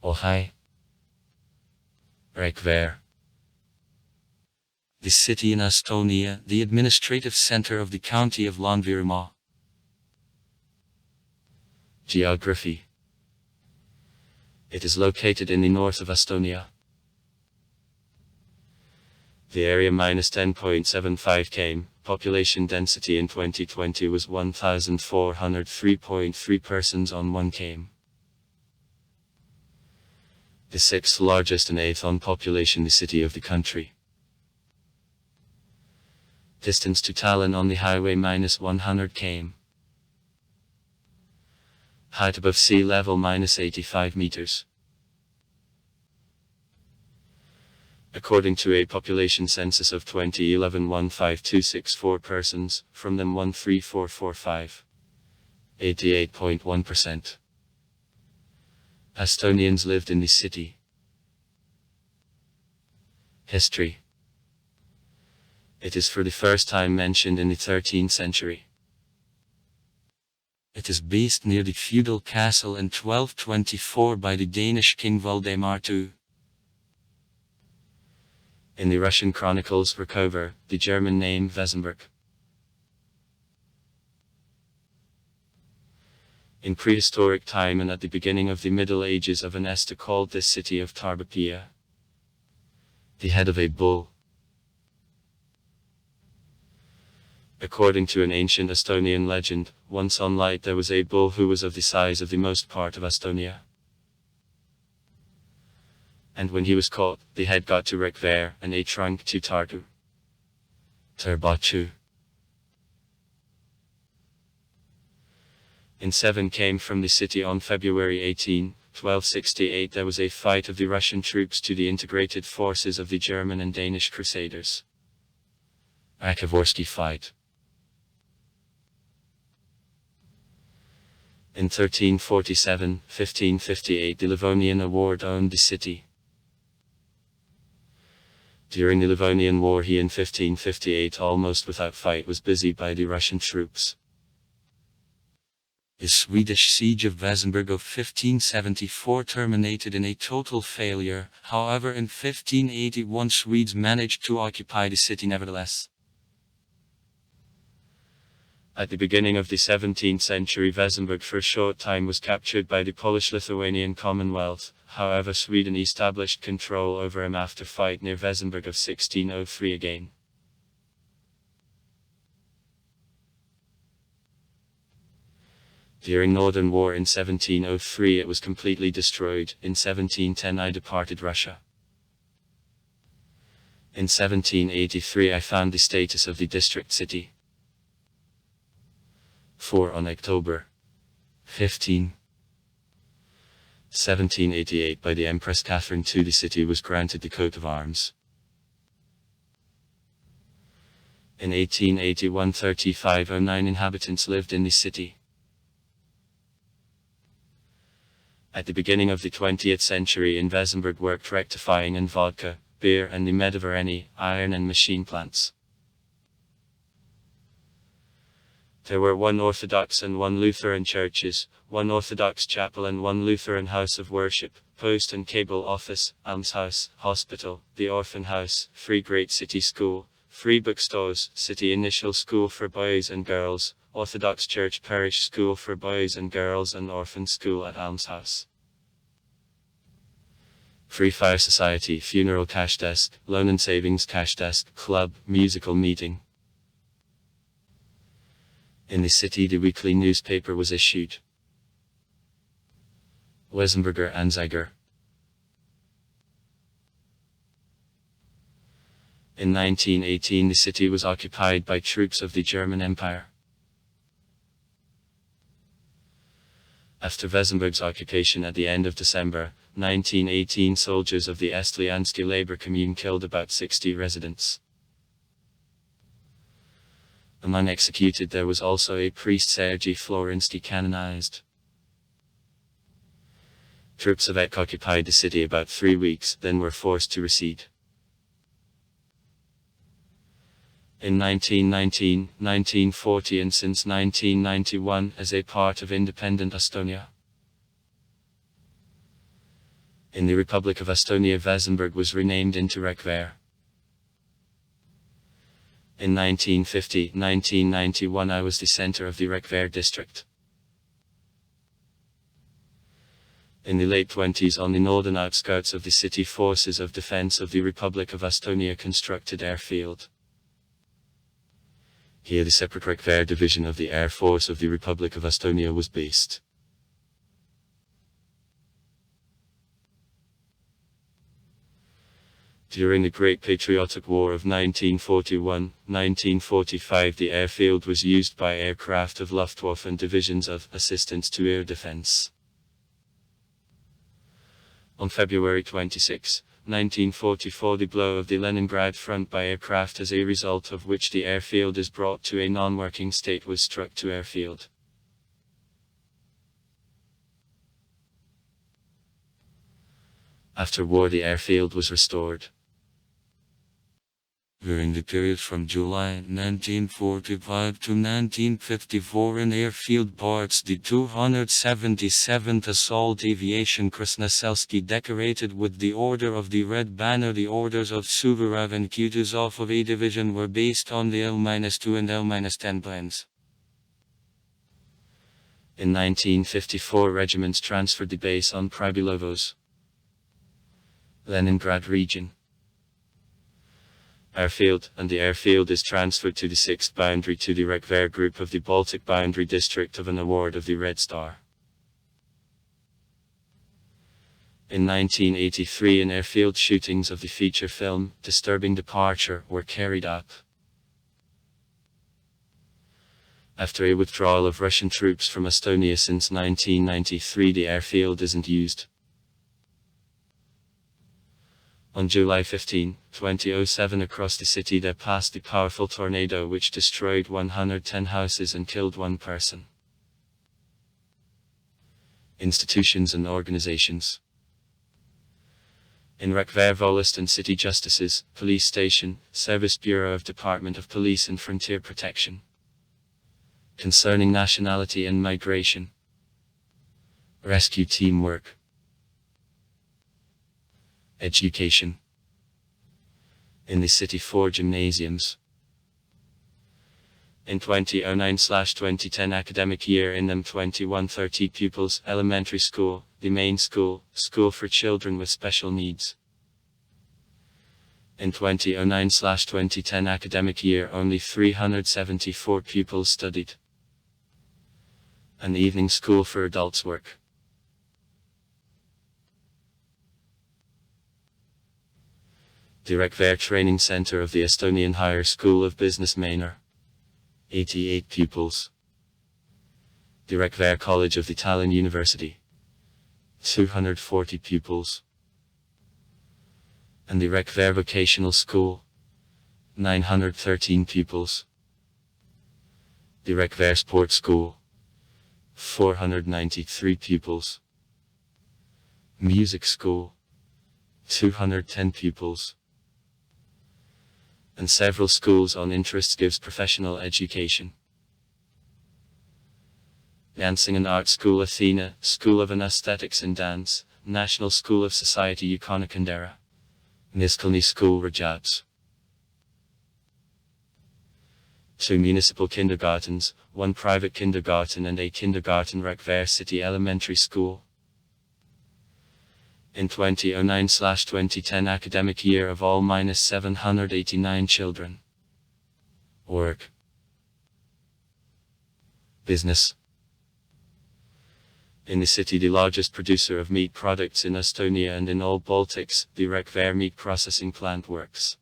Ohio. Rakvere. The city in Estonia, the administrative center of the county of Rakvere. Geography. It is located in the north of Estonia. The area -10.75 km, population density in 2020 was 1,403.3 persons on 1 km. The sixth largest and eighth on population the city of the country. Distance to Tallinn on the highway -100 km. Height above sea level -85 meters. According to a population census of 2011, 15264 persons, from them 13445. 88.1%. Estonians lived in the city. History. It is for the first time mentioned in the 13th century. It is based near the feudal castle in 1224 by the Danish king Valdemar II. In the Russian chronicles Rakvere, the German name Vesenberg. In prehistoric time and at the beginning of the Middle Ages, of Anesta called this city of Tarbapia, the head of a bull. According to an ancient Estonian legend, once on light there was a bull who was of the size of the most part of Estonia. And when he was caught, the head got to Rakvere, and a trunk to Tartu. Turbachu. In 7 came from the city on February 18, 1268 there was a fight of the Russian troops to the integrated forces of the German and Danish crusaders. Rakversky fight. In 1347, 1558 the Livonian Award owned the city. During the Livonian War he in 1558 almost without fight was busy by the Russian troops. The Swedish siege of Vesenberg of 1574 terminated in a total failure, however in 1581 Swedes managed to occupy the city nevertheless. At the beginning of the 17th century Vesenberg for a short time was captured by the Polish-Lithuanian Commonwealth, however Sweden established control over him after fight near Vesenberg of 1603 again. During Northern War in 1703 it was completely destroyed. In 1710 I departed Russia. In 1783 I found the status of the district city. 4 on October 15. 1788 by the Empress Catherine II the city was granted the coat of arms. In 1881 3509 inhabitants lived in the city. At the beginning of the 20th century in Vesenberg worked rectifying and vodka, beer and the Medivareni, iron and machine plants. There were 1 Orthodox and 1 Lutheran churches, 1 Orthodox chapel and 1 Lutheran house of worship, post and cable office, almshouse, hospital, the orphan house, free great city school, free bookstores, city initial school for boys and girls, Orthodox church parish school for boys and girls and orphan school at almshouse. Free fire society, funeral cash desk, loan and savings cash desk, club, musical meeting. In the city the weekly newspaper was issued. Wesenberger Anzeiger. In 1918 the city was occupied by troops of the German Empire. After Vesenberg's occupation at the end of December 1918 soldiers of the Estliansky labor commune killed about 60 residents. Among executed there was also a priest Sergei Florinsky canonized. Troops of EK occupied the city about 3 weeks, then were forced to recede. In 1919, 1940 and since 1991 as a part of independent Estonia. In the Republic of Estonia, Vesenberg was renamed into Rakvere. In 1950-1991 I was the center of the Rakvere district. In the late 20s, on the northern outskirts of the city, forces of defense of the Republic of Estonia constructed airfield. Here the separate Rakvere division of the Air Force of the Republic of Estonia was based. During the Great Patriotic War of 1941-1945 the airfield was used by aircraft of Luftwaffe and divisions of Assistance to Air Defense. On February 26, 1944 the blow of the Leningrad front by aircraft, as a result of which the airfield is brought to a non-working state, was struck to airfield. After war the airfield was restored. During the period from July 1945 to 1954 an airfield parts the 277th Assault Aviation Krasnoselsky, decorated with the Order of the Red Banner. The orders of Suvorov and Kutuzov of A Division were based on the L-2 and L-10 planes. In 1954 regiments transferred the base on Pribilovos, Leningrad region. Airfield, and the airfield is transferred to the 6th boundary to the Rakvere group of the Baltic boundary district of an award of the Red Star. In 1983 an airfield shootings of the feature film, Disturbing Departure, were carried out. After a withdrawal of Russian troops from Estonia since 1993 the airfield isn't used. On July 15, 2007 across the city there passed the powerful tornado which destroyed 110 houses and killed 1 person. Institutions and organizations. In Rakvere Volist and City Justices, Police Station, Service Bureau of Department of Police and Frontier Protection. Concerning nationality and migration. Rescue teamwork. Education. In the city 4 gymnasiums. In 2009/2010 academic year in them 2130 pupils, elementary school, the main school, school for children with special needs. In 2009/2010 academic year only 374 pupils studied. An evening school for adults work. The Rakvere Training Center of the Estonian Higher School of Business Manor. 88 pupils. The Rakvere College of the Tallinn University. 240 pupils. And the Rakvere Vocational School. 913 pupils. The Rakvere Sports School. 493 pupils. Music School. 210 pupils. And several schools on interests gives professional education. Dancing and Art School Athena, School of Aesthetics and Dance, National School of Society Yukonakandera. Niskalny School Rajats. 2 municipal kindergartens, 1 private kindergarten and a kindergarten Rakvere City Elementary School. In 2009/2010 academic year of all -789 children. Work. Business. In the city the largest producer of meat products in Estonia and in all Baltics, the Rakvere meat processing plant works.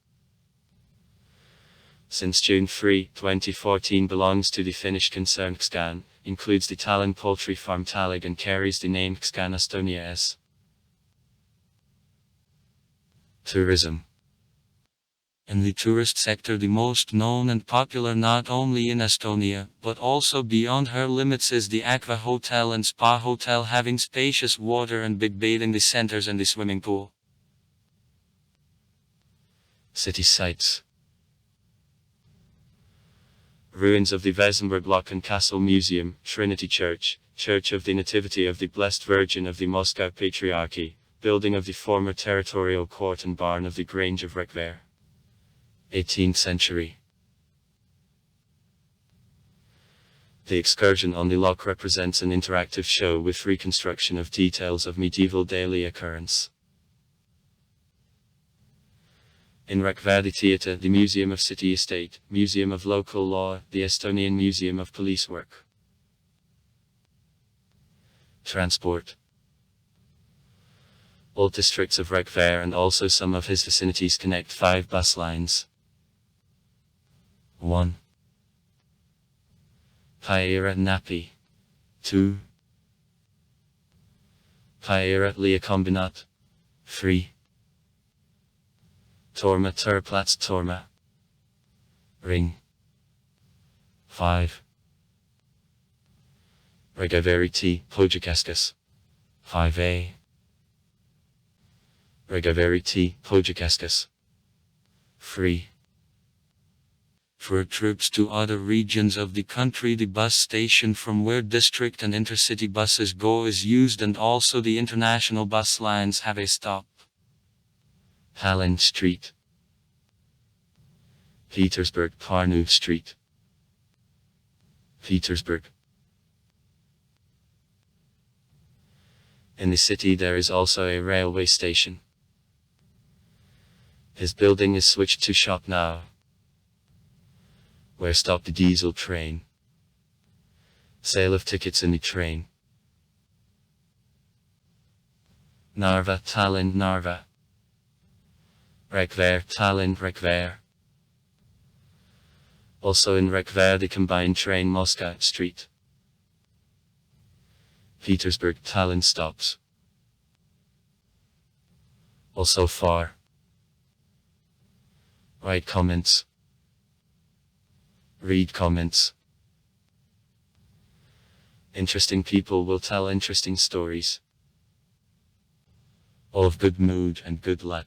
Since June 3, 2014 belongs to the Finnish concern Xcan, includes the Tallinn poultry farm Talig and carries the name Xcan Estonia S. Tourism. In the tourist sector the most known and popular not only in Estonia, but also beyond her limits is the Aqua Hotel and Spa Hotel, having spacious water and big bathing centers and the swimming pool. City sites. Ruins of the Vesenberg Lock and Castle Museum, Trinity Church, Church of the Nativity of the Blessed Virgin of the Moscow Patriarchy, building of the former territorial court and barn of the Grange of Rakvere. 18th century. The excursion on the loch represents an interactive show with reconstruction of details of medieval daily occurrence. In Rakvere Theatre, the Museum of City Estate, Museum of Local Law, the Estonian Museum of Police Work. Transport. All districts of Rakvere and also some of his vicinities connect 5 bus lines. 1. Paira Napi. 2. Paira Leakombinat. 3. Torma Terplatz Torma. Ring. 5. Rakvere T. Pojakaskas. 5A. Rakvere T. Pojakaskas. 3. For trips to other regions of the country, the bus station from where district and intercity buses go is used, and also the international bus lines have a stop. Tallinn Street. Petersburg Parnu Street. Petersburg. In the city there is also a railway station. His building is switched to shop now, where stop the diesel train. Sale of tickets in the train. Narva Tallinn Narva. Rakvere Tallinn Rakvere. Also in Rakvere the combined train Moscow Street. Petersburg Tallinn stops. Also far. Write comments. Read comments. Interesting people will tell interesting stories. All of good mood and good luck.